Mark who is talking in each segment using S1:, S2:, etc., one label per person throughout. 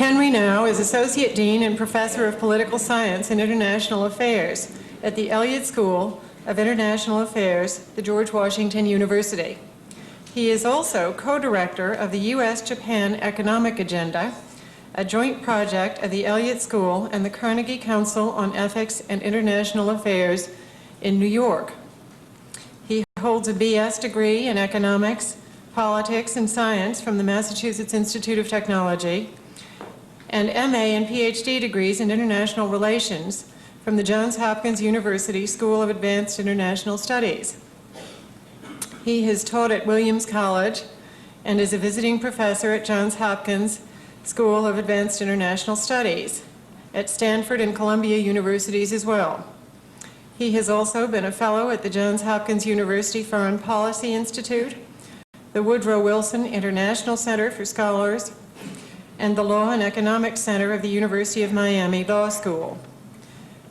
S1: Henry now is Associate Dean and Professor of Political Science and International Affairs at the Elliott School of International Affairs, the George Washington University. He is also co-director of the U.S.-Japan Economic Agenda, a joint project of the Elliott School and the Carnegie Council on Ethics and International Affairs in New York. He holds a B.S. degree in economics, politics, and science from the Massachusetts Institute of Technology, and M.A. and Ph.D. degrees in international relations from the Johns Hopkins University School of Advanced International Studies. He has taught at Williams College and is a visiting professor at Johns Hopkins School of Advanced International Studies, at Stanford and Columbia Universities as well. He has also been a fellow at the Johns Hopkins University Foreign Policy Institute, the Woodrow Wilson International Center for Scholars, and the Law and Economics Center of the University of Miami Law School.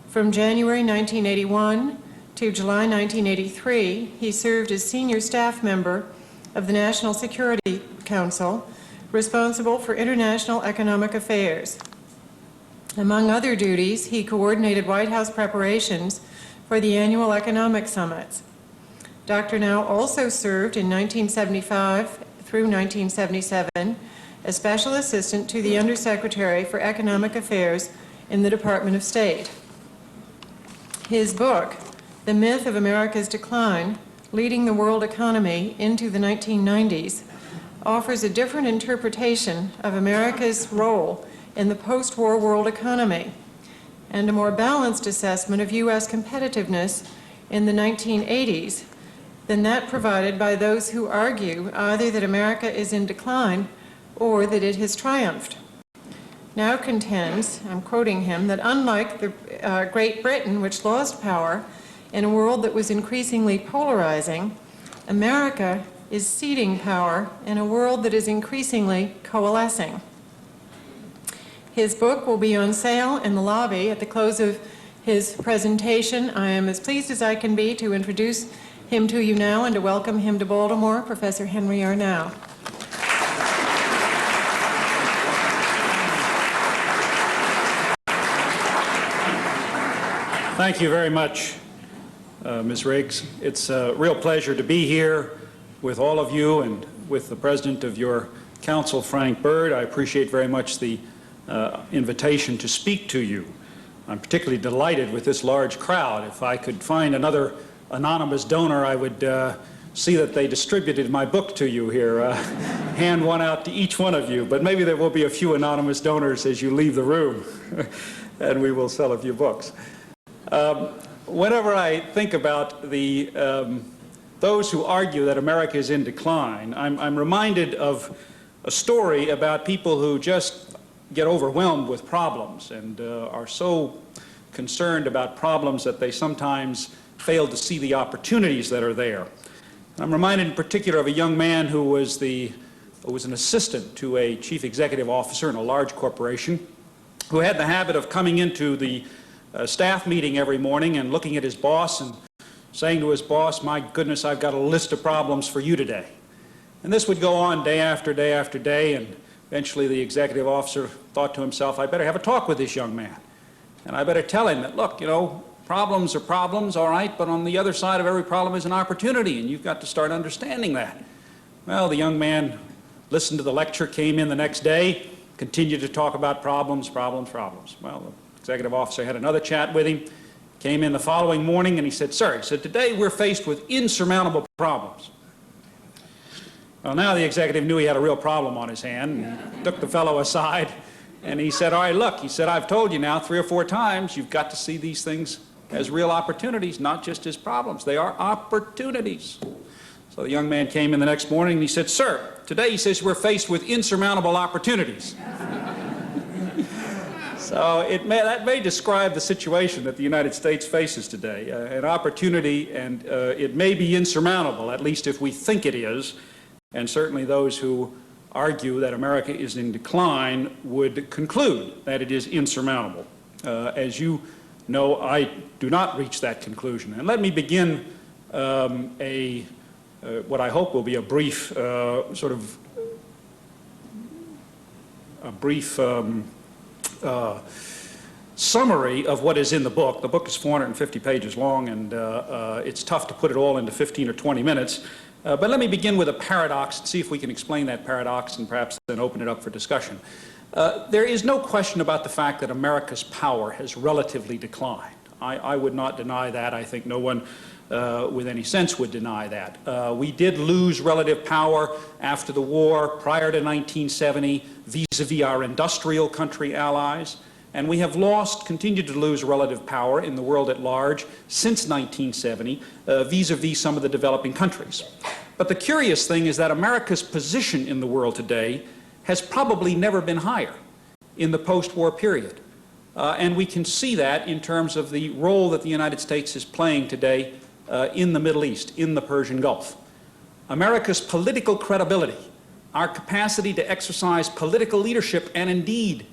S1: From January 1981 to July 1983, he served as senior staff member of the National Security Council, responsible for international economic affairs. Among other duties, he coordinated White House preparations for the annual economic summits. Dr. Now also served in 1975 through 1977 as Special Assistant to the Undersecretary for Economic Affairs in the Department of State. His book, The Myth of America's Decline, Leading the World Economy into the 1990's, offers a different interpretation of America's role in the post-war world economy and a more balanced assessment of U.S. competitiveness in the 1980's than that provided by those who argue either that America is in decline or that it has triumphed. Now contends, I'm quoting him, that unlike the Great Britain, which lost power in a world that was increasingly polarizing, America is ceding power in a world that is increasingly coalescing. His book will be on sale in the lobby at the close of his presentation. I am as pleased as I can be to introduce him to you now and to welcome him to Baltimore, Professor Henry Arnau.
S2: Thank you very much, Ms. Riggs. It's a real pleasure to be here with all of you and with the president of your council, Frank Bird. I appreciate very much the invitation to speak to you. I'm particularly delighted with this large crowd. If I could find another anonymous donor, I would see that they distributed my book to you here, hand one out to each one of you. But maybe there will be a few anonymous donors as you leave the room, and we will sell a few books. Whenever I think about those who argue that America is in decline, I'm reminded of a story about people who just get overwhelmed with problems and are so concerned about problems that they sometimes fail to see the opportunities that are there. I'm reminded in particular of a young man who was an assistant to a chief executive officer in a large corporation who had the habit of coming into the staff meeting every morning and looking at his boss and saying to his boss, "My goodness, I've got a list of problems for you today." And this would go on day after day after day, and eventually the executive officer thought to himself, I better have a talk with this young man. And I better tell him that, look, you know, problems are problems, all right, but on the other side of every problem is an opportunity, and you've got to start understanding that. Well, the young man listened to the lecture, came in the next day, continued to talk about problems, problems, problems. Well, the executive officer had another chat with him, came in the following morning, and he said, "Sir," he said, "today we're faced with insurmountable problems." Well, now the executive knew he had a real problem on his hand, and he took the fellow aside, and he said, "All right, look," he said, "I've told you now 3 or 4 times, you've got to see these things as real opportunities, not just as problems. They are opportunities." So the young man came in the next morning, and he said, "Sir, today," he says, "we're faced with insurmountable opportunities." So that may describe the situation that the United States faces today, an opportunity, and it may be insurmountable, at least if we think it is, and certainly those who argue that America is in decline would conclude that it is insurmountable. As you know, I do not reach that conclusion. And let me begin what I hope will be a brief sort of brief summary of what is in the book. The book is 450 pages long, and it's tough to put it all into 15 or 20 minutes. But let me begin with a paradox and see if we can explain that paradox and perhaps then open it up for discussion. There is no question about the fact that America's power has relatively declined. I would not deny that. I think no one with any sense would deny that. We did lose relative power after the war, prior to 1970, vis-a-vis our industrial country allies. And we have continued to lose relative power in the world at large since 1970, vis-a-vis some of the developing countries. But the curious thing is that America's position in the world today has probably never been higher in the post-war period. And we can see that in terms of the role that the United States is playing today in the Middle East, in the Persian Gulf. America's political credibility, our capacity to exercise political leadership, and indeed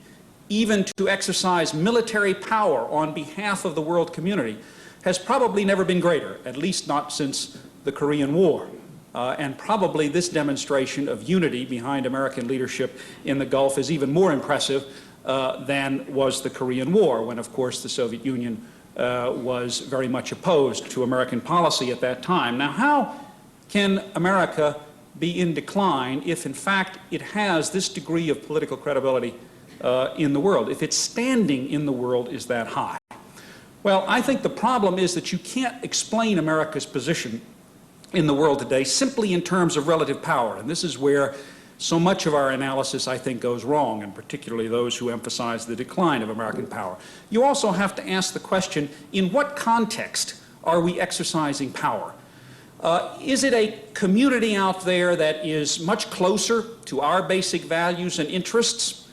S2: even to exercise military power on behalf of the world community, has probably never been greater, at least not since the Korean War. And probably this demonstration of unity behind American leadership in the Gulf is even more impressive than was the Korean War, when, of course, the Soviet Union was very much opposed to American policy at that time. Now, how can America be in decline if, in fact, it has this degree of political credibility in the world, if its standing in the world is that high? Well, I think the problem is that you can't explain America's position in the world today simply in terms of relative power. And this is where so much of our analysis, I think, goes wrong, and particularly those who emphasize the decline of American power. You also have to ask the question, in what context are we exercising power? Is it a community out there that is much closer to our basic values and interests?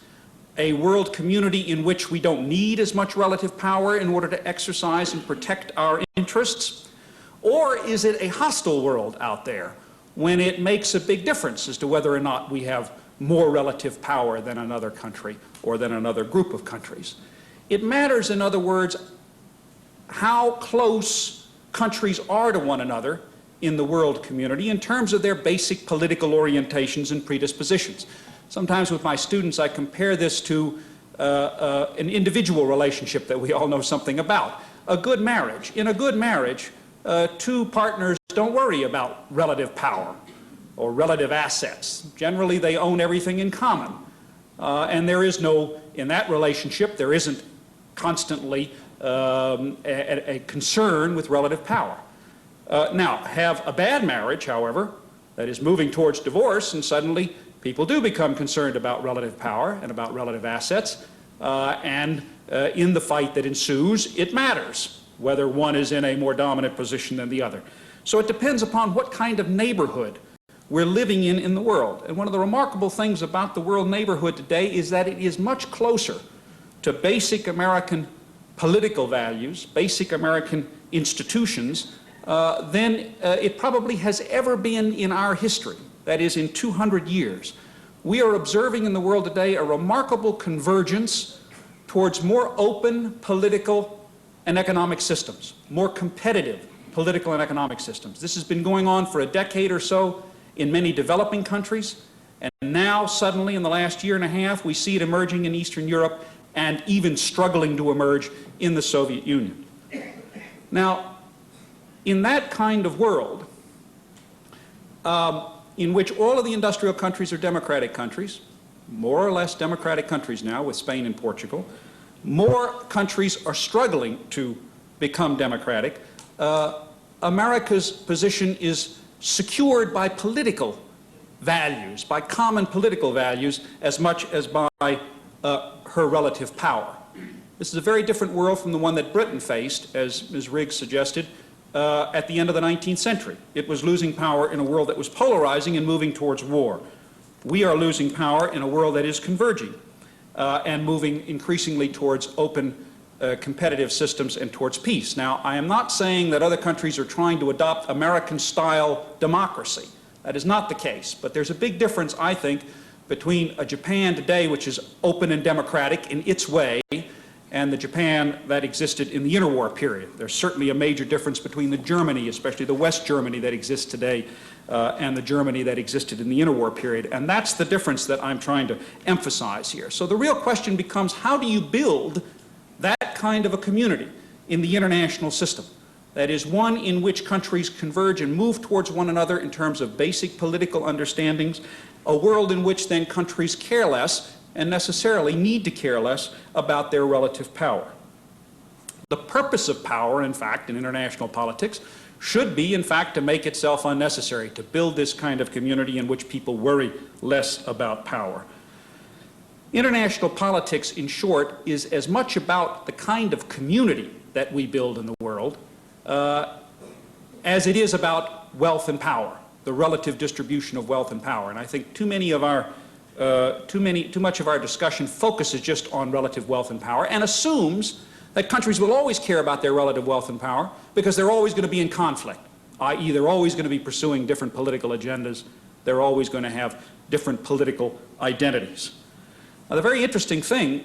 S2: A world community in which we don't need as much relative power in order to exercise and protect our interests? Or is it a hostile world out there when it makes a big difference as to whether or not we have more relative power than another country or than another group of countries? It matters, in other words, how close countries are to one another in the world community in terms of their basic political orientations and predispositions. Sometimes with my students, I compare this to an individual relationship that we all know something about. A good marriage. In a good marriage, two partners don't worry about relative power or relative assets. Generally, they own everything in common. And there is no, in that relationship, there isn't constantly a concern with relative power. Now, have a bad marriage, however, that is moving towards divorce, and suddenly people do become concerned about relative power and about relative assets, and in the fight that ensues, it matters whether one is in a more dominant position than the other. So it depends upon what kind of neighborhood we're living in the world. And one of the remarkable things about the world neighborhood today is that it is much closer to basic American political values, basic American institutions, than it probably has ever been in our history. That is, in 200 years. We are observing in the world today a remarkable convergence towards more open political and economic systems, more competitive political and economic systems. This has been going on for a decade or so in many developing countries, and now suddenly in the last year and a half we see it emerging in Eastern Europe and even struggling to emerge in the Soviet Union. Now, in that kind of world, in which all of the industrial countries are democratic countries, more or less democratic countries now with Spain and Portugal, more countries are struggling to become democratic, America's position is secured by political values, by common political values, as much as by her relative power. This is a very different world from the one that Britain faced, as Ms. Riggs suggested, at the end of the 19th century. It was losing power in a world that was polarizing and moving towards war. We are losing power in a world that is converging and moving increasingly towards open, competitive systems and towards peace. Now, I am not saying that other countries are trying to adopt American-style democracy. That is not the case. But there's a big difference, I think, between a Japan today, which is open and democratic in its way, and the Japan that existed in the interwar period. There's certainly a major difference between the Germany, especially the West Germany that exists today, and the Germany that existed in the interwar period. And that's the difference that I'm trying to emphasize here. So the real question becomes, how do you build that kind of a community in the international system? That is, one in which countries converge and move towards one another in terms of basic political understandings, a world in which then countries care less and necessarily need to care less about their relative power. The purpose of power, in fact, in international politics should be, in fact, to make itself unnecessary, to build this kind of community in which people worry less about power. International politics, in short, is as much about the kind of community that we build in the world as it is about wealth and power, the relative distribution of wealth and power. And I think too much of our discussion focuses just on relative wealth and power and assumes that countries will always care about their relative wealth and power because they're always going to be in conflict, i.e. they're always going to be pursuing different political agendas, they're always going to have different political identities. Now, the very interesting thing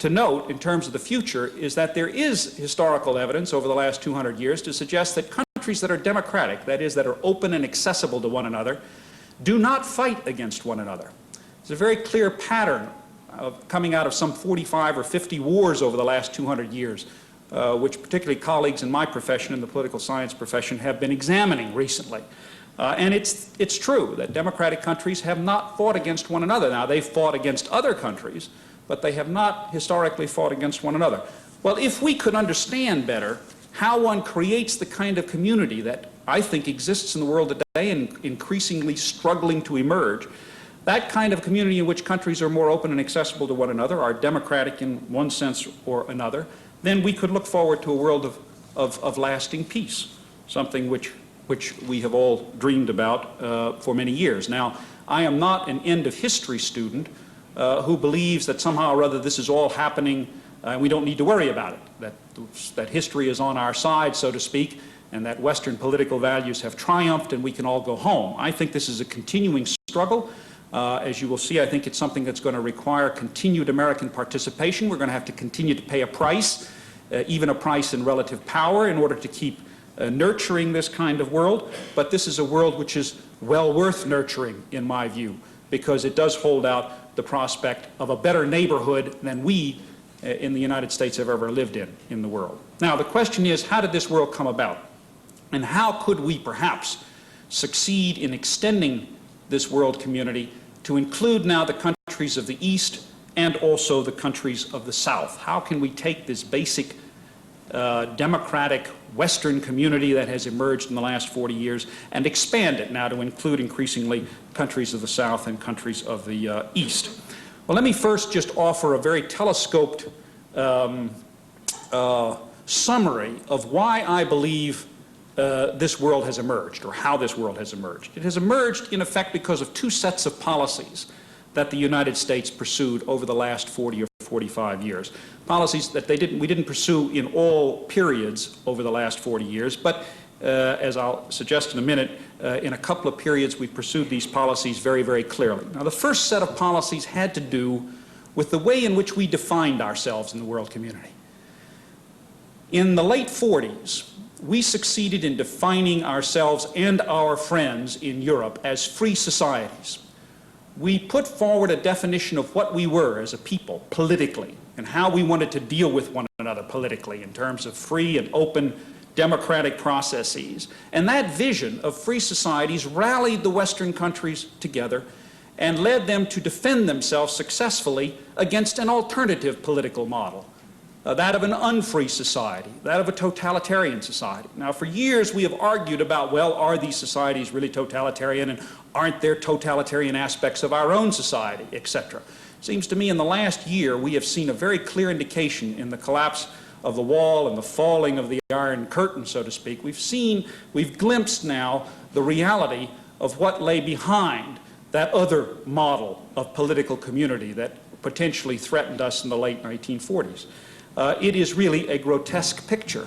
S2: to note in terms of the future is that there is historical evidence over the last 200 years to suggest that countries that are democratic, that is, that are open and accessible to one another, do not fight against one another. It's a very clear pattern coming out of some 45 or 50 wars over the last 200 years, which particularly colleagues in my profession, in the political science profession, have been examining recently. And it's true that democratic countries have not fought against one another. Now, they've fought against other countries, but they have not historically fought against one another. Well, if we could understand better how one creates the kind of community that I think exists in the world today and increasingly struggling to emerge, that kind of community in which countries are more open and accessible to one another, are democratic in one sense or another, then we could look forward to a world of lasting peace, something which we have all dreamed about for many years. Now, I am not an end of history student who believes that somehow or other this is all happening and we don't need to worry about it, that history is on our side, so to speak, and that Western political values have triumphed and we can all go home. I think this is a continuing struggle. As you will see, I think it's something that's going to require continued American participation. We're going to have to continue to pay a price, even a price in relative power, in order to keep nurturing this kind of world. But this is a world which is well worth nurturing, in my view, because it does hold out the prospect of a better neighborhood than we in the United States have ever lived in the world. Now, the question is, how did this world come about? And how could we perhaps succeed in extending this world community to include now the countries of the East and also the countries of the South? How can we take this basic democratic Western community that has emerged in the last 40 years and expand it now to include increasingly countries of the South and countries of the East? Well, let me first just offer a very telescoped summary of why I believe this world has emerged, or how this world has emerged. It has emerged, in effect, because of two sets of policies that the United States pursued over the last 40 or 45 years. Policies that we didn't pursue in all periods over the last 40 years, but as I'll suggest in a minute, in a couple of periods we pursued these policies very, very clearly. Now, the first set of policies had to do with the way in which we defined ourselves in the world community. In the late 40s, we succeeded in defining ourselves and our friends in Europe as free societies. We put forward a definition of what we were as a people politically and how we wanted to deal with one another politically in terms of free and open democratic processes. And that vision of free societies rallied the Western countries together and led them to defend themselves successfully against an alternative political model. That of an unfree society, that of a totalitarian society. Now, for years we have argued about, well, are these societies really totalitarian, and aren't there totalitarian aspects of our own society, etc. It seems to me in the last year we have seen a very clear indication in the collapse of the wall and the falling of the Iron Curtain, so to speak. We've glimpsed now the reality of what lay behind that other model of political community that potentially threatened us in the late 1940s. It is really a grotesque picture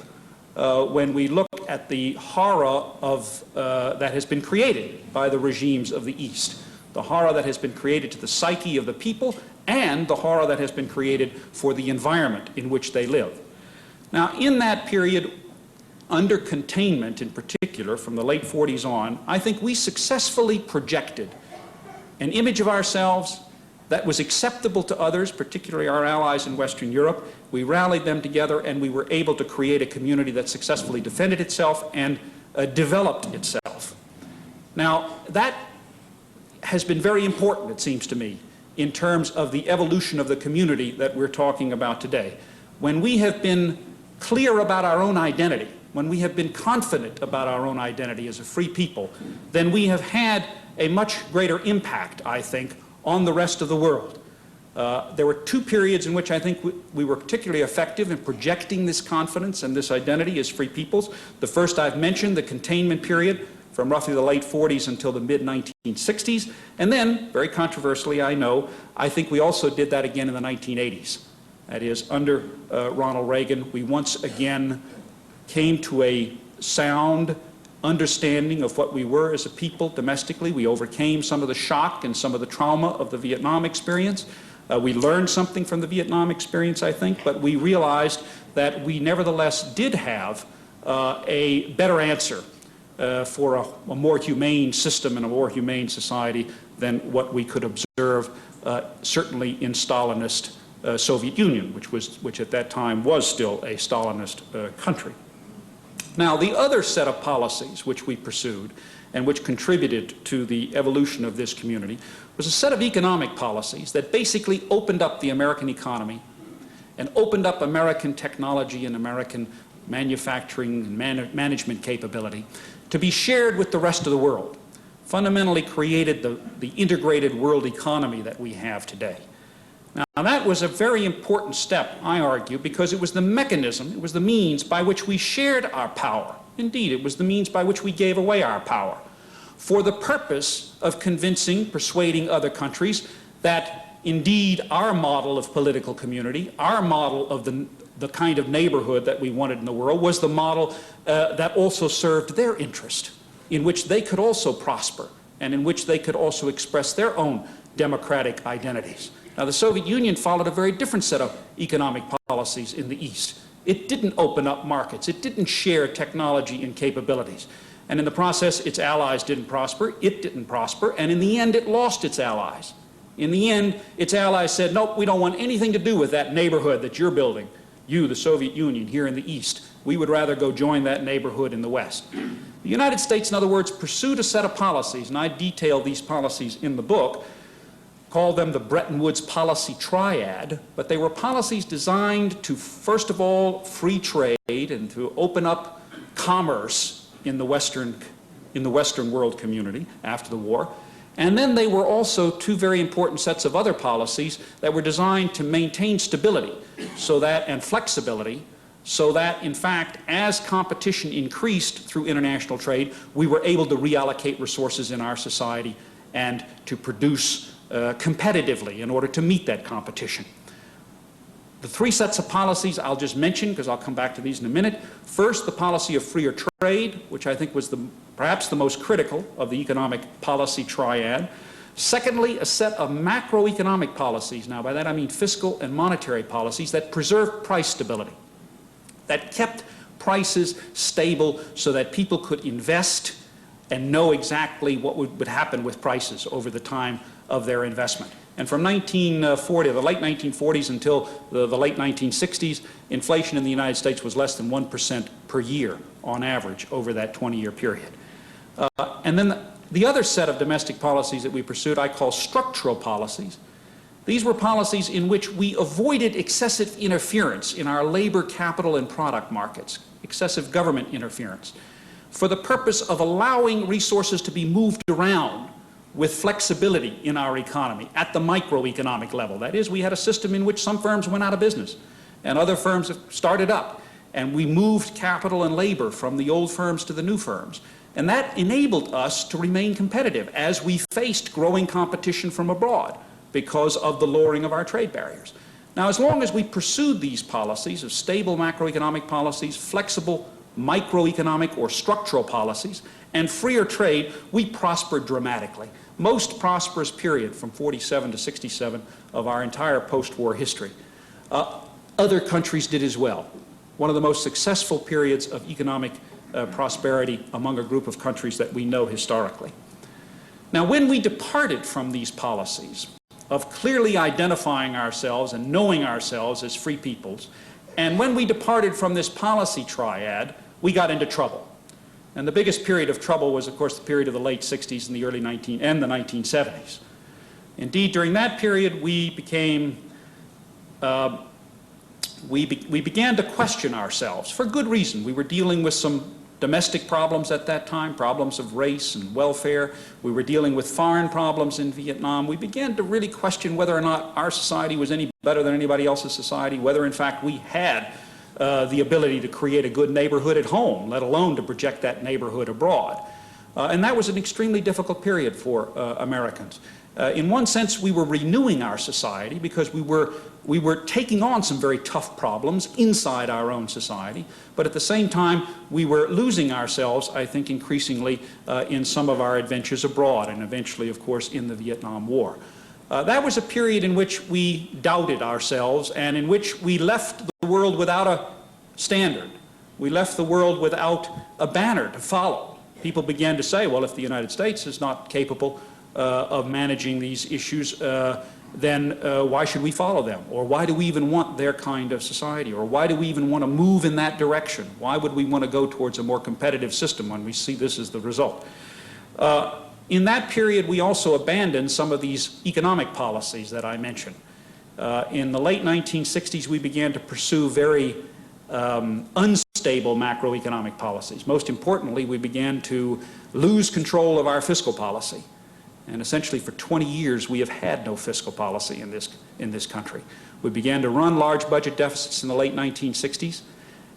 S2: when we look at the horror of, that has been created by the regimes of the East. the horror that has been created to the psyche of the people, and the horror that has been created for the environment in which they live. Now, in that period, under containment in particular, from the late 40s on, I think we successfully projected an image of ourselves that was acceptable to others, particularly our allies in Western Europe. We rallied them together, and we were able to create a community that successfully defended itself and developed itself. Now, that has been very important, it seems to me, in terms of the evolution of the community that we're talking about today. When we have been clear about our own identity, when we have been confident about our own identity as a free people, then we have had a much greater impact, I think, on the rest of the world. There were two periods in which I think we were particularly effective in projecting this confidence and this identity as free peoples. The first I've mentioned, the containment period, from roughly the late 40s until the mid-1960s. And then, very controversially, I know, I think we also did that again in the 1980s. That is, under Ronald Reagan, we once again came to a sound understanding of what we were as a people domestically. We overcame some of the shock and some of the trauma of the Vietnam experience. We learned something from the Vietnam experience, I think, but we realized that we nevertheless did have a better answer for a more humane system and a more humane society than what we could observe certainly in Stalinist Soviet Union, which at that time was still a Stalinist country. Now, the other set of policies which we pursued and which contributed to the evolution of this community was a set of economic policies that basically opened up the American economy and opened up American technology and American manufacturing and management capability to be shared with the rest of the world, fundamentally created the integrated world economy that we have today. Now, that was a very important step, I argue, because it was the mechanism, it was the means by which we shared our power. Indeed, it was the means by which we gave away our power for the purpose of convincing, persuading other countries that indeed our model of political community, our model of the kind of neighborhood that we wanted in the world was the model that also served their interest, in which they could also prosper and in which they could also express their own democratic identities. Now, the Soviet Union followed a very different set of economic policies in the East. It didn't open up markets. It didn't share technology and capabilities. And in the process, its allies didn't prosper. It didn't prosper. And in the end, it lost its allies. In the end, its allies said, nope, we don't want anything to do with that neighborhood that you're building. You, the Soviet Union, here in the East. We would rather go join that neighborhood in the West. The United States, in other words, pursued a set of policies, and I detail these policies in the book, called them the Bretton Woods policy triad, but they were policies designed to, first of all, free trade and to open up commerce in the Western world community after the war. And then they were also two very important sets of other policies that were designed to maintain stability and flexibility, so that, in fact, as competition increased through international trade, we were able to reallocate resources in our society and to produce competitively in order to meet that competition. The three sets of policies I'll just mention, because I'll come back to these in a minute. First, the policy of freer trade, which I think was perhaps the most critical of the economic policy triad. Secondly, a set of macroeconomic policies. Now, by that I mean fiscal and monetary policies that preserved price stability, that kept prices stable so that people could invest and know exactly what would happen with prices over the time of their investment. And from 1940, the late 1940s until the late 1960s, inflation in the United States was less than 1% per year on average over that 20-year period. And then the other set of domestic policies that we pursued I call structural policies. These were policies in which we avoided excessive interference in our labor, capital, and product markets, excessive government interference, for the purpose of allowing resources to be moved around with flexibility in our economy at the microeconomic level. That is, we had a system in which some firms went out of business and other firms started up, and we moved capital and labor from the old firms to the new firms. And that enabled us to remain competitive as we faced growing competition from abroad because of the lowering of our trade barriers. Now, as long as we pursued these policies of stable macroeconomic policies, flexible microeconomic or structural policies, and freer trade, we prospered dramatically. Most prosperous period from 47 to 67 of our entire post-war history. Other countries did as well. One of the most successful periods of economic prosperity among a group of countries that we know historically. Now, when we departed from these policies of clearly identifying ourselves and knowing ourselves as free peoples, and when we departed from this policy triad, we got into trouble. And the biggest period of trouble was, of course, the period of the late 60s and the early 1970s. Indeed, during that period, we became we began to question ourselves for good reason. We were dealing with some domestic problems at that time, problems of race and welfare. We were dealing with foreign problems in Vietnam. We began to really question whether or not our society was any better than anybody else's society, whether in fact we had the ability to create a good neighborhood at home, let alone to project that neighborhood abroad. And that was an extremely difficult period for Americans. In one sense, we were renewing our society because we were taking on some very tough problems inside our own society, but at the same time, we were losing ourselves, I think, increasingly in some of our adventures abroad, and eventually, of course, in the Vietnam War. That was a period in which we doubted ourselves and in which we left the world without a standard. We left the world without a banner to follow. People began to say, well, if the United States is not capable of managing these issues, then why should we follow them? Or why do we even want their kind of society? Or why do we even want to move in that direction? Why would we want to go towards a more competitive system when we see this as the result? In that period, we also abandoned some of these economic policies that I mentioned. In the late 1960s, we began to pursue very unstable macroeconomic policies. Most importantly, we began to lose control of our fiscal policy. And essentially for 20 years, we have had no fiscal policy in this country. We began to run large budget deficits in the late 1960s.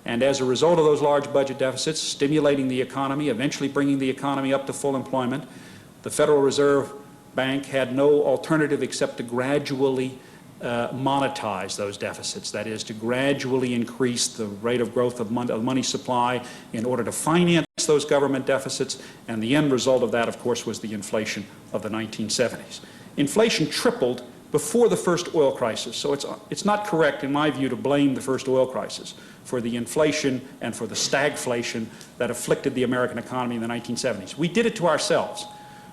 S2: And as a result of those large budget deficits, stimulating the economy, eventually bringing the economy up to full employment, the Federal Reserve Bank had no alternative except to gradually monetize those deficits. That is, to gradually increase the rate of growth of money supply in order to finance those government deficits, and the end result of that, of course, was the inflation of the 1970s. Inflation tripled before the first oil crisis, so it's not correct, in my view, to blame the first oil crisis for the inflation and for the stagflation that afflicted the American economy in the 1970s. We did it to ourselves.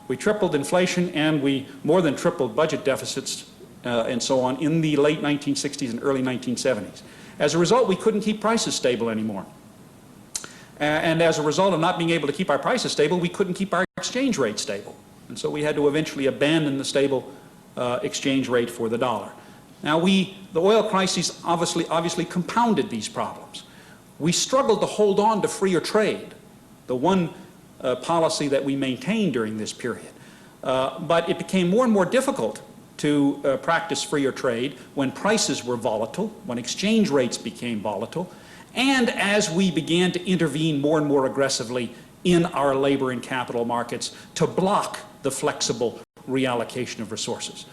S2: We tripled inflation and we more than tripled budget deficits and so on in the late 1960s and early 1970s. As a result, we couldn't keep prices stable anymore. And as a result of not being able to keep our prices stable, we couldn't keep our exchange rate stable. And so we had to eventually abandon the stable exchange rate for the dollar. Now the oil crisis obviously compounded these problems. We struggled to hold on to freer trade, the one policy that we maintained during this period. But it became more and more difficult to practice freer trade when prices were volatile, when exchange rates became volatile, and as we began to intervene more and more aggressively in our labor and capital markets to block the flexible reallocation of resources.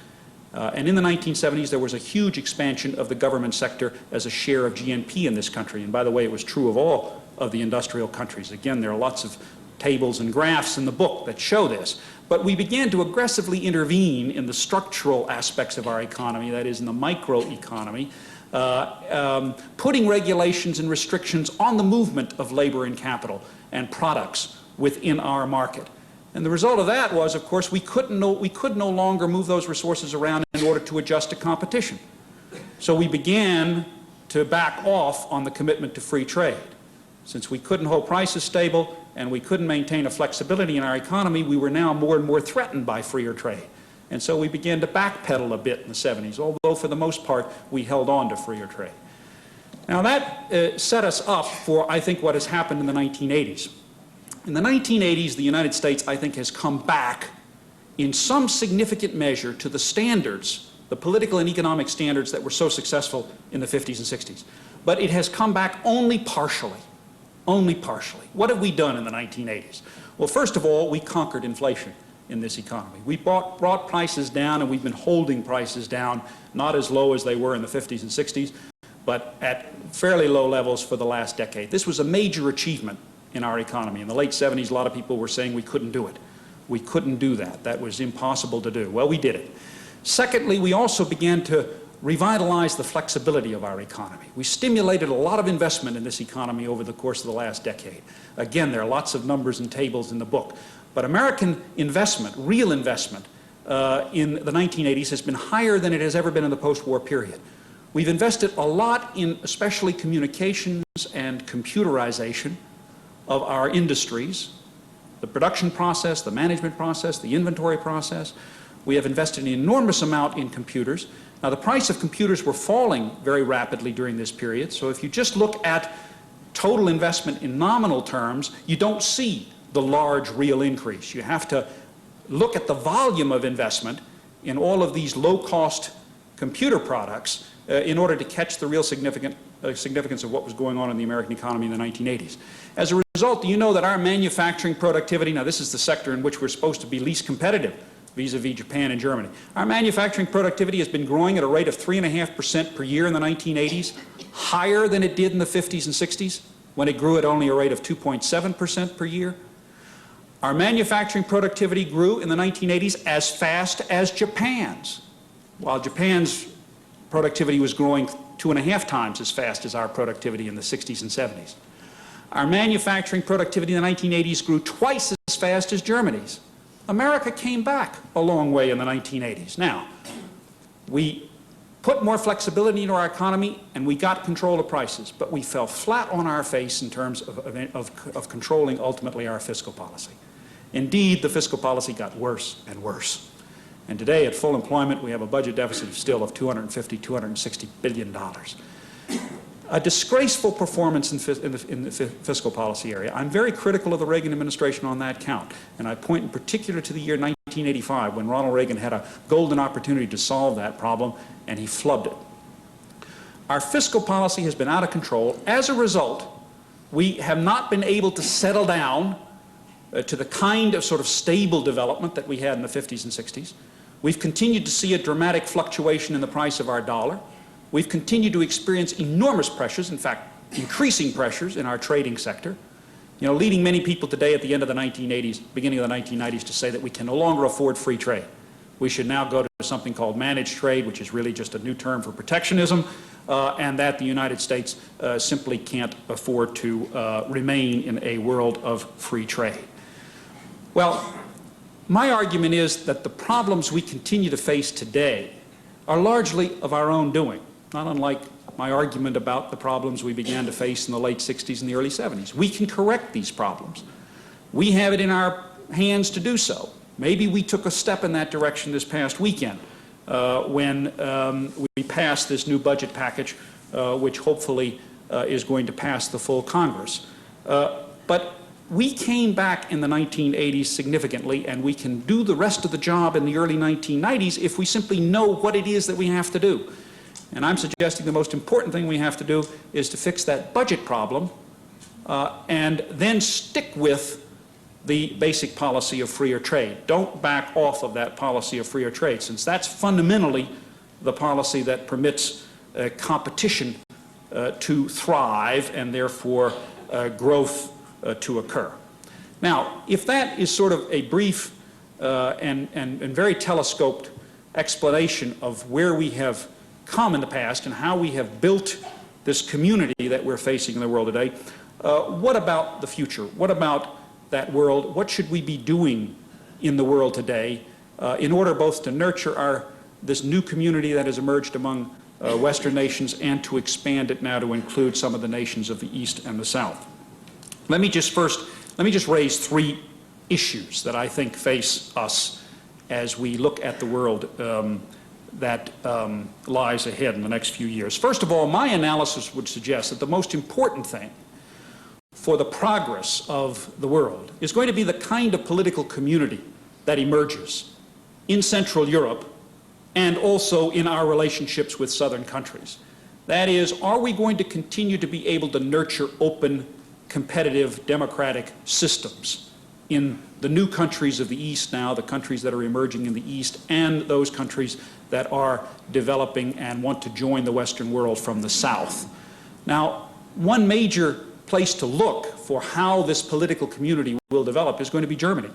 S2: And in the 1970s, there was a huge expansion of the government sector as a share of GNP in this country. And by the way, it was true of all of the industrial countries. Again, there are lots of tables and graphs in the book that show this. But we began to aggressively intervene in the structural aspects of our economy, that is, in the microeconomy, putting regulations and restrictions on the movement of labor and capital and products within our market. And the result of that was, of course, we could no longer move those resources around in order to adjust to competition. So we began to back off on the commitment to free trade. Since we couldn't hold prices stable and we couldn't maintain a flexibility in our economy, we were now more and more threatened by freer trade. And so we began to backpedal a bit in the 70s, although for the most part we held on to freer trade. Now that set us up for, I think, what has happened in the 1980s. In the 1980s, the United States, I think, has come back in some significant measure to the standards, the political and economic standards that were so successful in the 50s and 60s. But it has come back only partially. Only partially. What have we done in the 1980s? Well, first of all, we conquered inflation in this economy. We brought prices down, and we've been holding prices down, not as low as they were in the 50s and 60s, but at fairly low levels for the last decade. This was a major achievement in our economy. In the late 70s, a lot of people were saying we couldn't do it. We couldn't do that. That was impossible to do. Well, we did it. Secondly, we also began to revitalize the flexibility of our economy. We stimulated a lot of investment in this economy over the course of the last decade. Again, there are lots of numbers and tables in the book. But American investment, real investment, in the 1980s has been higher than it has ever been in the post-war period. We've invested a lot in especially communications and computerization of our industries, the production process, the management process, the inventory process. We have invested an enormous amount in computers. Now, the price of computers were falling very rapidly during this period, so if you just look at total investment in nominal terms, you don't see the large real increase. You have to look at the volume of investment in all of these low-cost computer products in order to catch the real significance of what was going on in the American economy in the 1980s. As a result, do you know that our manufacturing productivity, now this is the sector in which we're supposed to be least competitive vis-a-vis Japan and Germany. Our manufacturing productivity has been growing at a rate of 3.5% per year in the 1980s, higher than it did in the 50s and 60s, when it grew at only a rate of 2.7% per year. Our manufacturing productivity grew in the 1980s as fast as Japan's, while Japan's productivity was growing 2.5 times as fast as our productivity in the 60s and 70s. Our manufacturing productivity in the 1980s grew twice as fast as Germany's. America came back a long way in the 1980s. Now, we put more flexibility into our economy and we got control of prices, but we fell flat on our face in terms of controlling ultimately our fiscal policy. Indeed, the fiscal policy got worse and worse. And today, at full employment, we have a budget deficit still of $250, $260 billion. A disgraceful performance in the fiscal policy area. I'm very critical of the Reagan administration on that count, and I point in particular to the year 1985, when Ronald Reagan had a golden opportunity to solve that problem, and he flubbed it. Our fiscal policy has been out of control. As a result, we have not been able to settle down to the kind of sort of stable development that we had in the 50s and 60s. We've continued to see a dramatic fluctuation in the price of our dollar. We've continued to experience enormous pressures, in fact, increasing pressures in our trading sector, leading many people today at the end of the 1980s, beginning of the 1990s, to say that we can no longer afford free trade. We should now go to something called managed trade, which is really just a new term for protectionism, and that the United States simply can't afford to remain in a world of free trade. Well, my argument is that the problems we continue to face today are largely of our own doing, not unlike my argument about the problems we began to face in the late 60s and the early 70s. We can correct these problems. We have it in our hands to do so. Maybe we took a step in that direction this past weekend when we passed this new budget package, which hopefully is going to pass the full Congress. But we came back in the 1980s significantly, and we can do the rest of the job in the early 1990s if we simply know what it is that we have to do. And I'm suggesting the most important thing we have to do is to fix that budget problem and then stick with the basic policy of freer trade. Don't back off of that policy of freer trade, since that's fundamentally the policy that permits competition to thrive and therefore growth to occur. Now, if that is sort of a brief and very telescoped explanation of where we have come in the past and how we have built this community that we're facing in the world today, what about the future? What about that world? What should we be doing in the world today in order both to nurture this new community that has emerged among Western nations and to expand it now to include some of the nations of the East and the South? Let me just raise three issues that I think face us as we look at the world that lies ahead in the next few years. First of all, my analysis would suggest that the most important thing for the progress of the world is going to be the kind of political community that emerges in Central Europe and also in our relationships with southern countries. That is, are we going to continue to be able to nurture open, competitive, democratic systems in the new countries of the East now, the countries that are emerging in the East, and those countries that are developing and want to join the Western world from the South. Now, one major place to look for how this political community will develop is going to be Germany.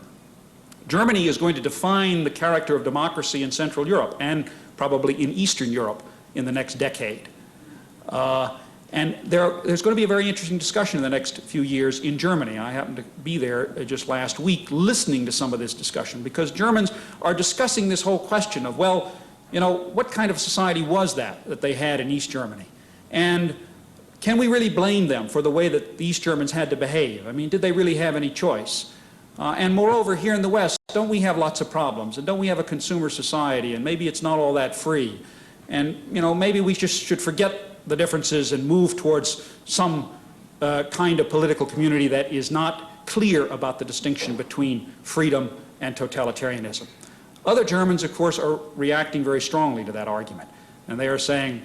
S2: Germany is going to define the character of democracy in Central Europe and probably in Eastern Europe in the next decade. And there's going to be a very interesting discussion in the next few years in Germany. I happened to be there just last week listening to some of this discussion, because Germans are discussing this whole question of, well, you know, what kind of society was that they had in East Germany? And can we really blame them for the way that the East Germans had to behave? I mean, did they really have any choice? And moreover, here in the West, don't we have lots of problems? And don't we have a consumer society? And maybe it's not all that free. And, you know, maybe we just should forget the differences and move towards some kind of political community that is not clear about the distinction between freedom and totalitarianism. Other Germans, of course, are reacting very strongly to that argument. And they are saying,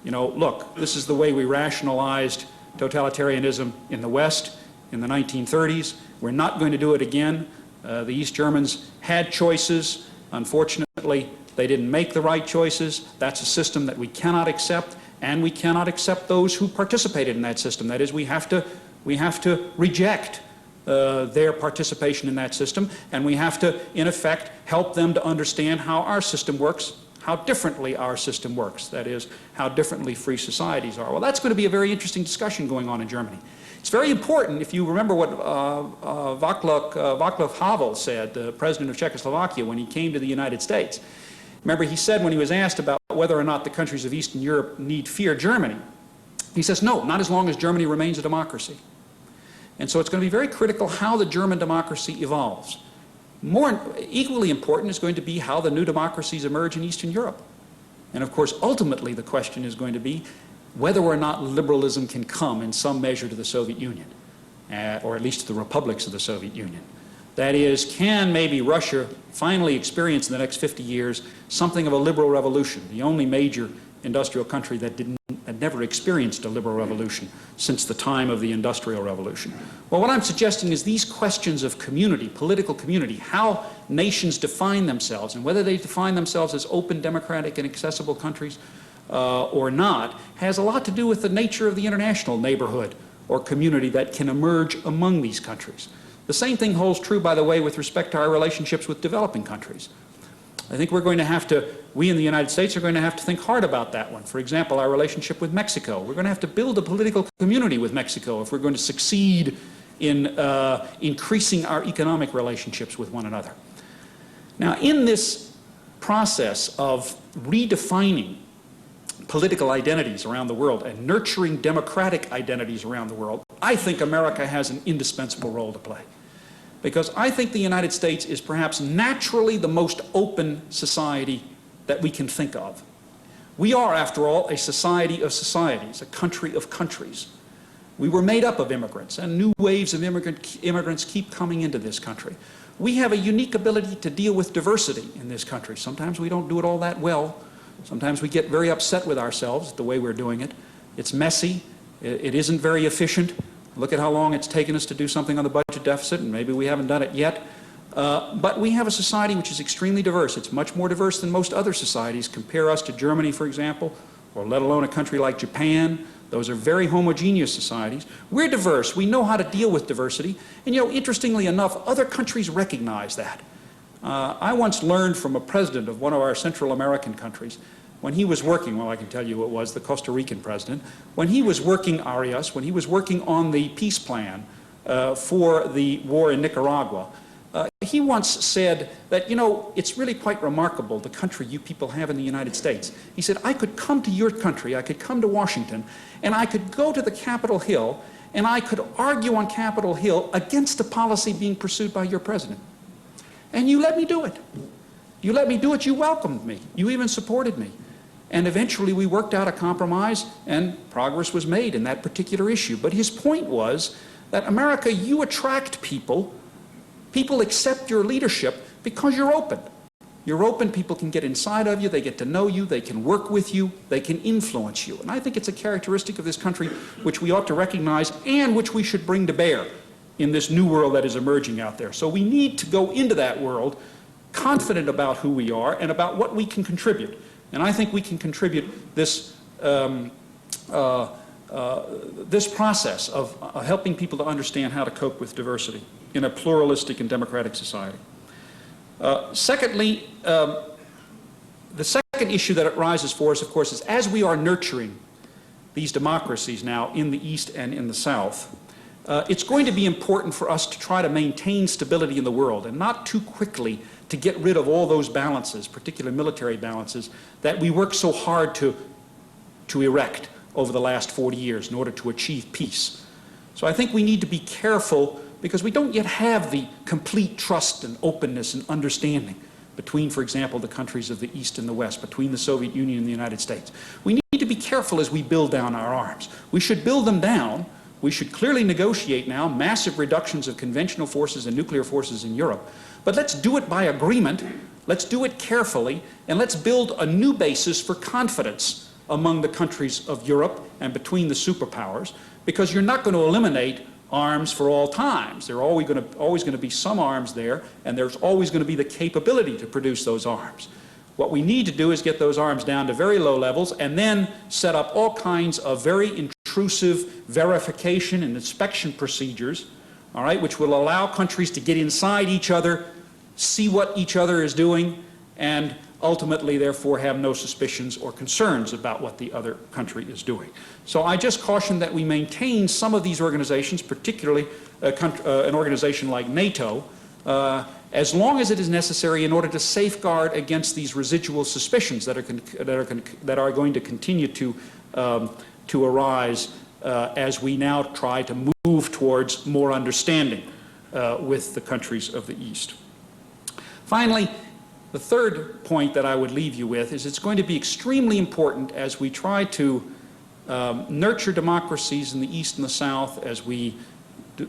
S2: you know, look, this is the way we rationalized totalitarianism in the West in the 1930s. We're not going to do it again. The East Germans had choices. Unfortunately, they didn't make the right choices. That's a system that we cannot accept, and we cannot accept those who participated in that system. That is, we have to reject their participation in that system, and we have to, in effect, help them to understand how our system works, how differently our system works. That is, how differently free societies are. Well, that's going to be a very interesting discussion going on in Germany. It's very important, if you remember what Václav Havel said, the president of Czechoslovakia, when he came to the United States. Remember, he said when he was asked about whether or not the countries of Eastern Europe need fear Germany, he says, no, not as long as Germany remains a democracy. And so it's going to be very critical how the German democracy evolves. Equally important is going to be how the new democracies emerge in Eastern Europe. And of course, ultimately, the question is going to be whether or not liberalism can come in some measure to the Soviet Union, or at least to the republics of the Soviet Union. That is, can maybe Russia finally experience in the next 50 years something of a liberal revolution, the only major industrial country that had never experienced a liberal revolution since the time of the Industrial Revolution. Well, what I'm suggesting is these questions of community, political community, how nations define themselves, and whether they define themselves as open, democratic, and accessible countries or not, has a lot to do with the nature of the international neighborhood or community that can emerge among these countries. The same thing holds true, by the way, with respect to our relationships with developing countries. I think we're going to have to, we in the United States are going to have to think hard about that one. For example, our relationship with Mexico. We're going to have to build a political community with Mexico if we're going to succeed in increasing our economic relationships with one another. Now, in this process of redefining political identities around the world and nurturing democratic identities around the world, I think America has an indispensable role to play. Because I think the United States is perhaps naturally the most open society that we can think of. We are, after all, a society of societies, a country of countries. We were made up of immigrants, and new waves of immigrants keep coming into this country. We have a unique ability to deal with diversity in this country. Sometimes we don't do it all that well. Sometimes we get very upset with ourselves at the way we're doing it. It's messy. It isn't very efficient. Look at how long it's taken us to do something on the budget deficit, and maybe we haven't done it yet. But we have a society which is extremely diverse. It's much more diverse than most other societies. Compare us to Germany, for example, or let alone a country like Japan. Those are very homogeneous societies. We're diverse. We know how to deal with diversity. And, you know, interestingly enough, other countries recognize that. I once learned from a president of one of our Central American countries, when he was working, well, I can tell you who it was, the Costa Rican president, when he was working Arias, when he was working on the peace plan for the war in Nicaragua, he once said that, you know, it's really quite remarkable, the country you people have in the United States. He said, I could come to your country, I could come to Washington, and I could go to the Capitol Hill, and I could argue on Capitol Hill against the policy being pursued by your president. And you let me do it. You let me do it, you welcomed me. You even supported me. And eventually we worked out a compromise and progress was made in that particular issue. But his point was that America, you attract people. People accept your leadership because you're open. You're open, people can get inside of you, they get to know you, they can work with you, they can influence you. And I think it's a characteristic of this country which we ought to recognize and which we should bring to bear in this new world that is emerging out there. So we need to go into that world confident about who we are and about what we can contribute. And I think we can contribute this, this process of helping people to understand how to cope with diversity in a pluralistic and democratic society. Secondly, the second issue that arises for us, of course, is as we are nurturing these democracies now in the East and in the South, it's going to be important for us to try to maintain stability in the world and not too quickly to get rid of all those balances, particularly military balances, that we work so hard to erect over the last 40 years in order to achieve peace. So I think we need to be careful because we don't yet have the complete trust and openness and understanding between, for example, the countries of the East and the West, between the Soviet Union and the United States. We need to be careful as we build down our arms. We should build them down. We should clearly negotiate now massive reductions of conventional forces and nuclear forces in Europe. But let's do it by agreement. Let's do it carefully. And let's build a new basis for confidence among the countries of Europe and between the superpowers, because you're not going to eliminate arms for all times. There are always going to be some arms there, and there's always going to be the capability to produce those arms. What we need to do is get those arms down to very low levels and then set up all kinds of very intrusive verification and inspection procedures, all right, which will allow countries to get inside each other, see what each other is doing, and ultimately, therefore, have no suspicions or concerns about what the other country is doing. So I just caution that we maintain some of these organizations, particularly an organization like NATO, as long as it is necessary in order to safeguard against these residual suspicions that are going to continue to arise as we now try to move towards more understanding with the countries of the East. Finally, the third point that I would leave you with is it's going to be extremely important as we try to nurture democracies in the East and the South, as we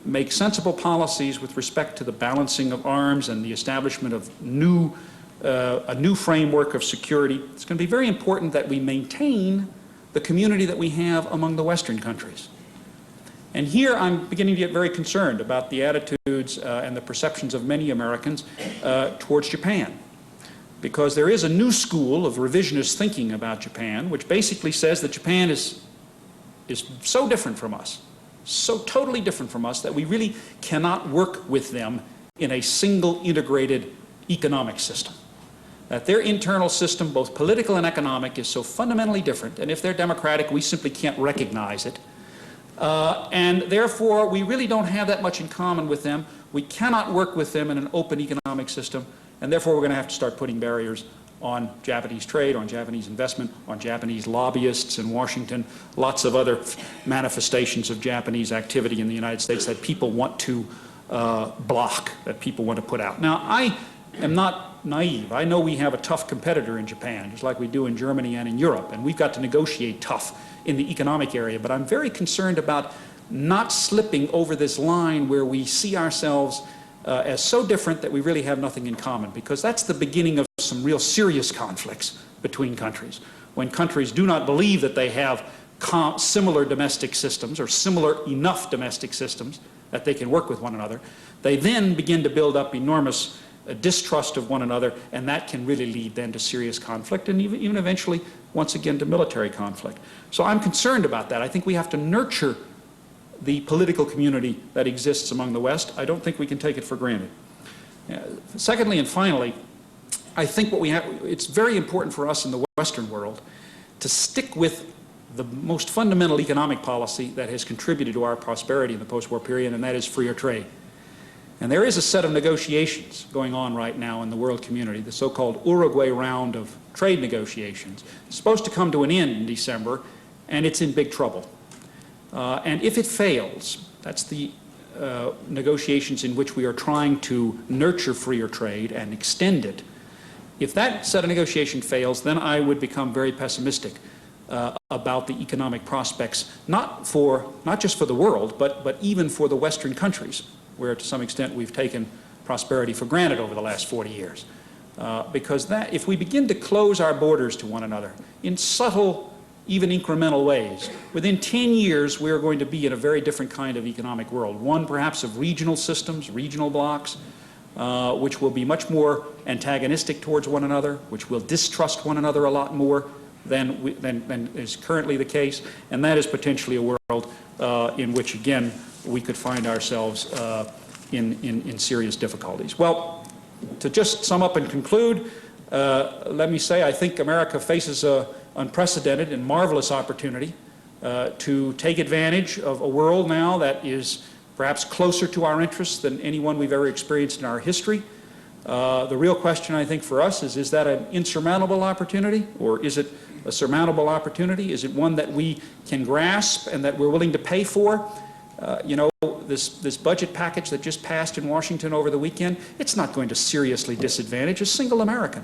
S2: make sensible policies with respect to the balancing of arms and the establishment of a new framework of security. It's going to be very important that we maintain the community that we have among the Western countries. And here I'm beginning to get very concerned about the attitudes and the perceptions of many Americans towards Japan. Because there is a new school of revisionist thinking about Japan, which basically says that Japan is so different from us, so totally different from us, that we really cannot work with them in a single integrated economic system. That their internal system, both political and economic, is so fundamentally different, and if they're democratic, we simply can't recognize it. And therefore, we really don't have that much in common with them. We cannot work with them in an open economic system. And therefore, we're going to have to start putting barriers on Japanese trade, on Japanese investment, on Japanese lobbyists in Washington, lots of other manifestations of Japanese activity in the United States that people want to block, that people want to put out. Now, I am not naive. I know we have a tough competitor in Japan, just like we do in Germany and in Europe, and we've got to negotiate tough in the economic area. But I'm very concerned about not slipping over this line where we see ourselves as so different that we really have nothing in common, because that's the beginning of some real serious conflicts between countries. When countries do not believe that they have similar domestic systems or similar enough domestic systems that they can work with one another, they then begin to build up enormous distrust of one another, and that can really lead then to serious conflict and even eventually, once again, to military conflict. So I'm concerned about that. I think we have to nurture the political community that exists among the West. I don't think we can take it for granted. Secondly and finally, I think it's very important for us in the Western world to stick with the most fundamental economic policy that has contributed to our prosperity in the post-war period, and that is freer trade. And there is a set of negotiations going on right now in the world community, the so-called Uruguay round of trade negotiations. It's supposed to come to an end in December, and it's in big trouble. And if it fails, that's the negotiations in which we are trying to nurture freer trade and extend it. If that set of negotiation fails, then I would become very pessimistic about the economic prospects, not just for the world, but even for the Western countries, where to some extent we've taken prosperity for granted over the last 40 years. Because if we begin to close our borders to one another in subtle even incremental ways. Within 10 years, we are going to be in a very different kind of economic world, one perhaps of regional systems, regional blocks, which will be much more antagonistic towards one another, which will distrust one another a lot more than is currently the case, and that is potentially a world in which, again, we could find ourselves in serious difficulties. Well, to just sum up and conclude, let me say I think America faces an unprecedented and marvelous opportunity to take advantage of a world now that is perhaps closer to our interests than any one we've ever experienced in our history. The real question, I think, for us is that an insurmountable opportunity, or is it a surmountable opportunity? Is it one that we can grasp and that we're willing to pay for? You know, this budget package that just passed in Washington over the weekend, it's not going to seriously disadvantage a single American.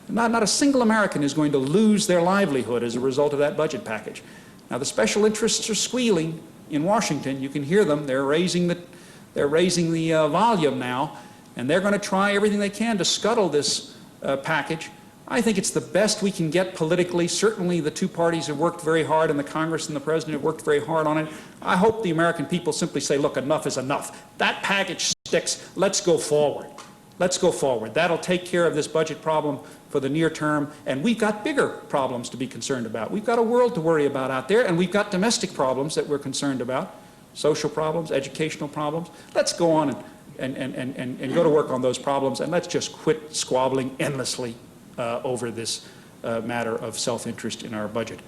S2: Not a single American is going to lose their livelihood as a result of that budget package. Now, the special interests are squealing in Washington. You can hear them. They're raising the volume now, and they're going to try everything they can to scuttle this package. I think it's the best we can get politically. Certainly the two parties have worked very hard, and the Congress and the President have worked very hard on it. I hope the American people simply say, look, enough is enough. That package sticks. Let's go forward. Let's go forward. That'll take care of this budget problem for the near term, and we've got bigger problems to be concerned about. We've got a world to worry about out there, and we've got domestic problems that we're concerned about, social problems, educational problems. Let's go on and go to work on those problems, and let's just quit squabbling endlessly over this matter of self-interest in our budget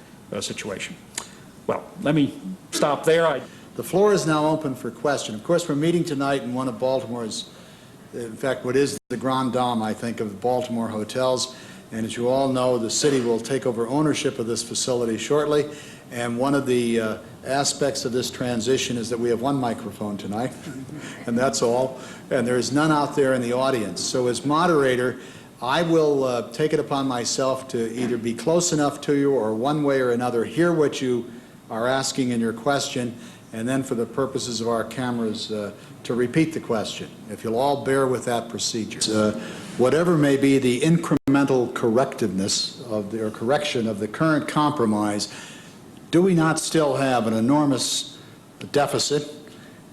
S2: situation. Well, let me stop there.
S3: The floor is now open for question. Of course, we're meeting tonight in one of Baltimore's, in fact, what is the Grand Dame, I think, of the Baltimore hotels. And as you all know, the city will take over ownership of this facility shortly. And one of the aspects of this transition is that we have one microphone tonight, and that's all. And there is none out there in the audience. So as moderator, I will take it upon myself to either be close enough to you or one way or another hear what you are asking in your question, and then for the purposes of our cameras to repeat the question, if you'll all bear with that procedure. Whatever may be the incremental correctiveness of or correction of the current compromise, do we not still have an enormous deficit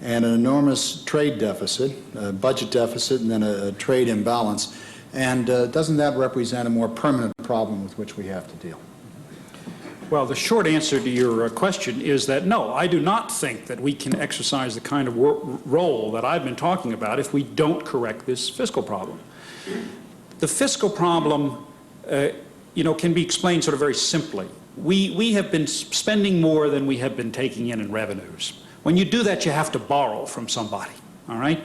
S3: and an enormous trade deficit, a budget deficit, and then a trade imbalance? And doesn't that represent a more permanent problem with which we have to deal?
S2: Well, the short answer to your question is that no, I do not think that we can exercise the kind of role that I've been talking about if we don't correct this fiscal problem. The fiscal problem, can be explained sort of very simply. We have been spending more than we have been taking in revenues. When you do that, you have to borrow from somebody, all right?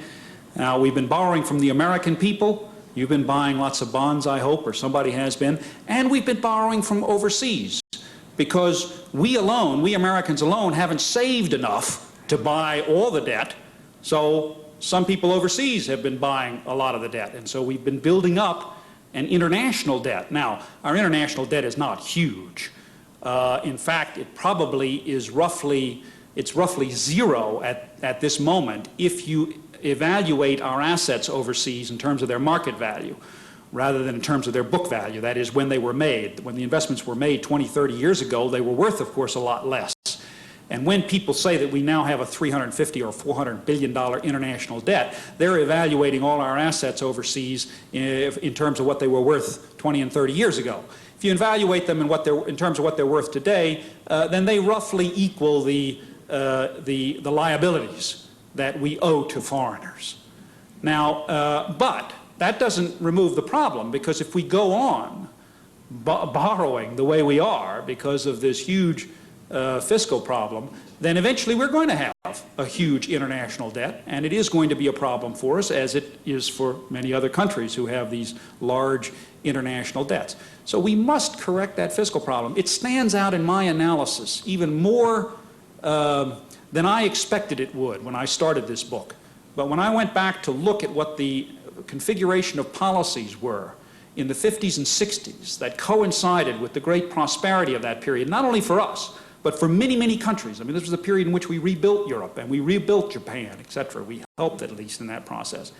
S2: Now, we've been borrowing from the American people. You've been buying lots of bonds, I hope, or somebody has been. And we've been borrowing from overseas because we Americans alone, haven't saved enough to buy all the debt. So some people overseas have been buying a lot of the debt. And so we've been building up an international debt. Now, our international debt is not huge. In fact, it probably is roughly zero at this moment if you evaluate our assets overseas in terms of their market value rather than in terms of their book value. That is, when they were made. When the investments were made 20, 30 years ago, they were worth, of course, a lot less. And when people say that we now have a $350 or $400 billion international debt, they're evaluating all our assets overseas in terms of what they were worth 20 and 30 years ago. If you evaluate them in terms of what they're worth today, then they roughly equal the liabilities that we owe to foreigners. Now, but that doesn't remove the problem, because if we go on borrowing the way we are because of this huge fiscal problem, then eventually we're going to have a huge international debt, and it is going to be a problem for us, as it is for many other countries who have these large international debts. So we must correct that fiscal problem. It stands out in my analysis even more than I expected it would when I started this book. But when I went back to look at what the configuration of policies were in the 50s and 60s that coincided with the great prosperity of that period, not only for us, but for many, many countries. I mean, this was a period in which we rebuilt Europe and we rebuilt Japan, etc. We helped, at least, in that process.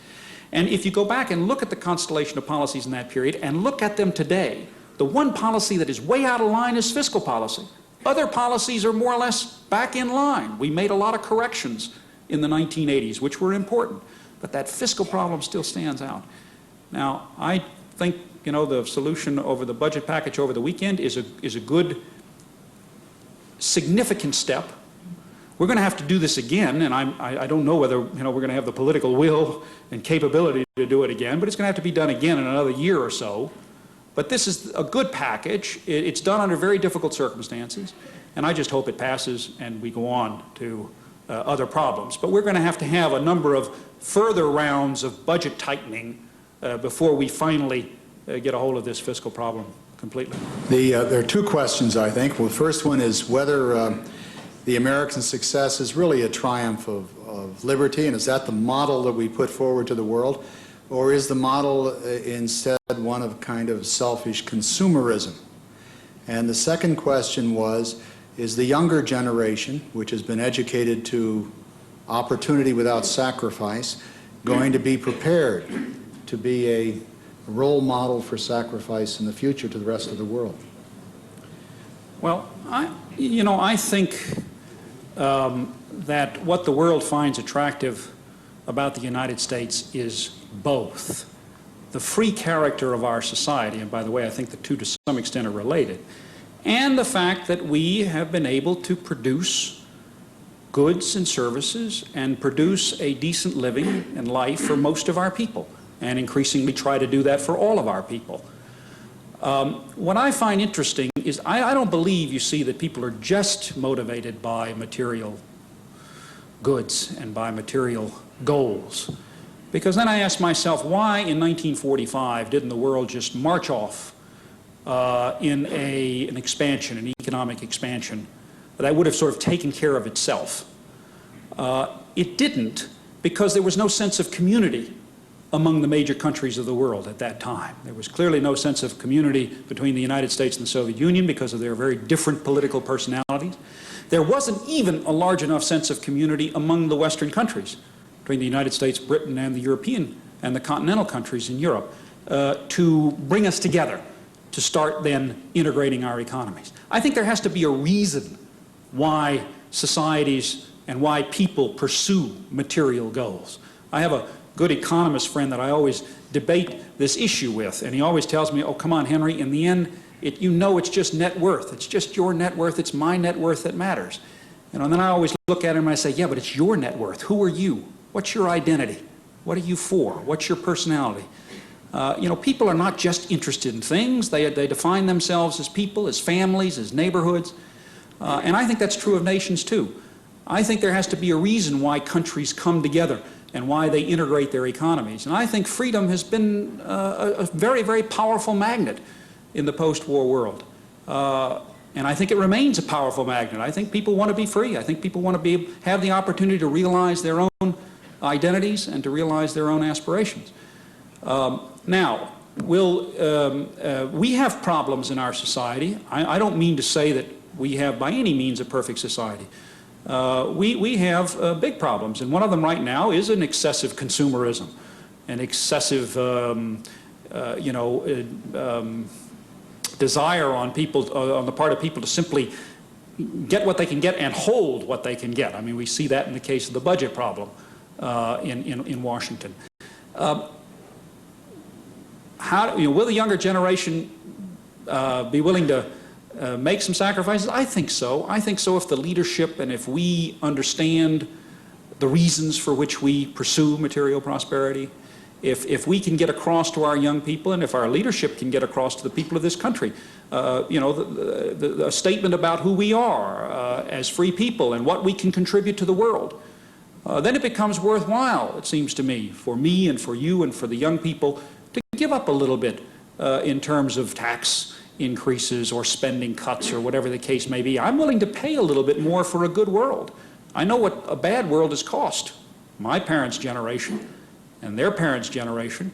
S2: And if you go back and look at the constellation of policies in that period and look at them today, The one policy that is way out of line is fiscal policy. Other policies are more or less back in line. We made a lot of corrections in the 1980s, which were important, but that fiscal problem still stands out. Now, I think, you know, the solution over the budget package over the weekend is a good, significant step. We're going to have to do this again, and I don't know whether, you know, we're going to have the political will and capability to do it again, but it's going to have to be done again in another year or so. But this is a good package. It's done under very difficult circumstances, and I just hope it passes and we go on to other problems. But we're going to have a number of further rounds of budget tightening before we finally get a hold of this fiscal problem completely.
S3: There are two questions, I think. Well, the first one is whether the American success is really a triumph of liberty, and is that the model that we put forward to the world? Or is the model instead one of kind of selfish consumerism? And the second question was, is the younger generation, which has been educated to opportunity without sacrifice, going to be prepared to be a role model for sacrifice in the future to the rest of the world?
S2: Well, I think that what the world finds attractive about the United States is both the free character of our society, and by the way, I think the two to some extent are related, and the fact that we have been able to produce goods and services and produce a decent living and life for most of our people, and increasingly try to do that for all of our people. What I find interesting is I don't believe, you see, that people are just motivated by material goods and by material goals. Because then I ask myself, why in 1945 didn't the world just march off in an expansion, an economic expansion, that would have sort of taken care of itself? It didn't, because there was no sense of community among the major countries of the world at that time. There was clearly no sense of community between the United States and the Soviet Union because of their very different political personalities. There wasn't even a large enough sense of community among the Western countries, between the United States, Britain, and the European and the continental countries in Europe, to bring us together to start then integrating our economies. I think there has to be a reason why societies and why people pursue material goals. I have a good economist friend that I always debate this issue with, and he always tells me, oh, come on, Henry, in the end, you know it's just net worth. It's just your net worth. It's my net worth that matters. You know, and then I always look at him and I say, yeah, but it's your net worth. Who are you? What's your identity? What are you for? What's your personality? You know, people are not just interested in things. They define themselves as people, as families, as neighborhoods. And I think that's true of nations, too. I think there has to be a reason why countries come together and why they integrate their economies. And I think freedom has been a very, very powerful magnet in the post-war world. And I think it remains a powerful magnet. I think people want to be free. I think people want to have the opportunity to realize their own identities and to realize their own aspirations. Now, we have problems in our society. I don't mean to say that we have by any means a perfect society. We have big problems, and one of them right now is an excessive consumerism, an excessive, desire on the part of people to simply get what they can get and hold what they can get. I mean, we see that in the case of the budget problem in Washington. Will the younger generation be willing to make some sacrifices? I think so. I think so if the leadership and if we understand the reasons for which we pursue material prosperity, if we can get across to our young people and if our leadership can get across to the people of this country, a statement about who we are as free people and what we can contribute to the world, then it becomes worthwhile, it seems to me, for me and for you and for the young people to give up a little bit in terms of tax increases or spending cuts or whatever the case may be. I'm willing to pay a little bit more for a good world. I know what a bad world has cost my parents' generation and their parents' generation,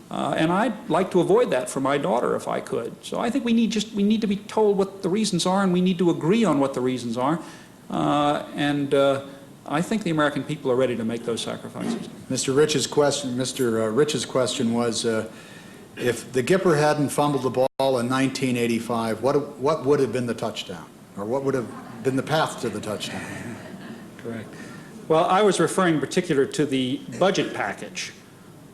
S2: and I'd like to avoid that for my daughter if I could. So I think we need to be told what the reasons are, and we need to agree on what the reasons are, and I think the American people are ready to make those sacrifices.
S3: Mr. Rich's question was, If the Gipper hadn't fumbled the ball in 1985, what would have been the touchdown? Or what would have been the path to the touchdown?
S2: Correct. Well, I was referring in particular to the budget package,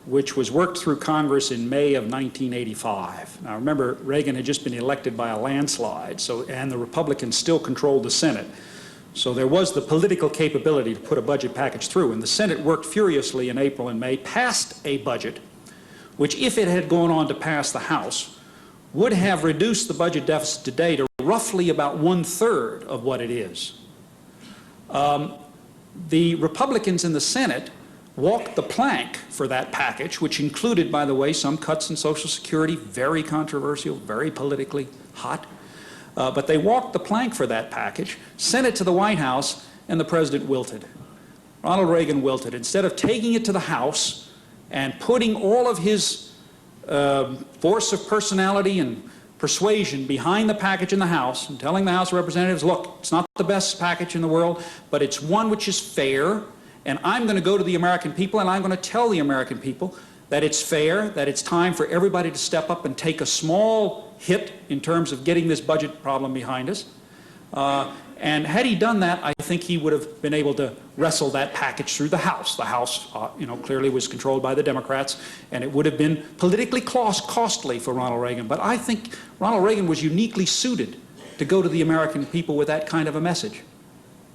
S2: which was worked through Congress in May of 1985. Now, remember, Reagan had just been elected by a landslide, and the Republicans still controlled the Senate. So there was the political capability to put a budget package through, and the Senate worked furiously in April and May, passed a budget, which, if it had gone on to pass the House, would have reduced the budget deficit today to roughly about 1/3 of what it is. The Republicans in the Senate walked the plank for that package, which included, by the way, some cuts in Social Security, very controversial, very politically hot. But they walked the plank for that package, sent it to the White House, and the president wilted. Ronald Reagan wilted. Instead of taking it to the House and putting all of his force of personality and persuasion behind the package in the House and telling the House of Representatives, look, it's not the best package in the world, but it's one which is fair, and I'm going to go to the American people and I'm going to tell the American people that it's fair, that it's time for everybody to step up and take a small hit in terms of getting this budget problem behind us. And had he done that, I think he would have been able to wrestle that package through the House. The House, clearly was controlled by the Democrats, and it would have been politically costly for Ronald Reagan. But I think Ronald Reagan was uniquely suited to go to the American people with that kind of a message,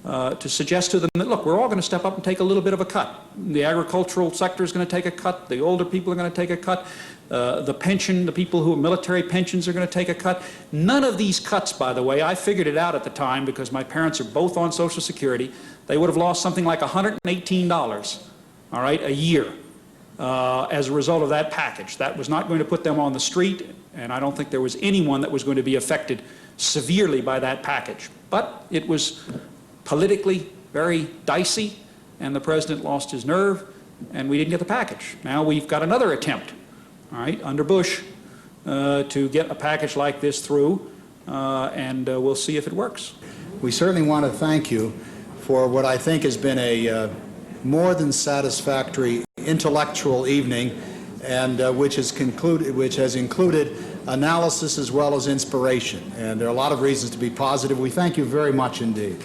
S2: to suggest to them that, look, we're all going to step up and take a little bit of a cut. The agricultural sector is going to take a cut. The older people are going to take a cut. The people who are military pensions are going to take a cut. None of these cuts, by the way, I figured it out at the time because my parents are both on Social Security. They would have lost something like $118, all right, a year as a result of that package. That was not going to put them on the street, and I don't think there was anyone that was going to be affected severely by that package. But it was politically very dicey, and the president lost his nerve, and we didn't get the package. Now we've got another attempt, all right, under Bush, to get a package like this through, and we'll see if it works.
S3: We certainly want to thank you for what I think has been a more than satisfactory intellectual evening, and which has included analysis as well as inspiration. And there are a lot of reasons to be positive. We thank you very much indeed.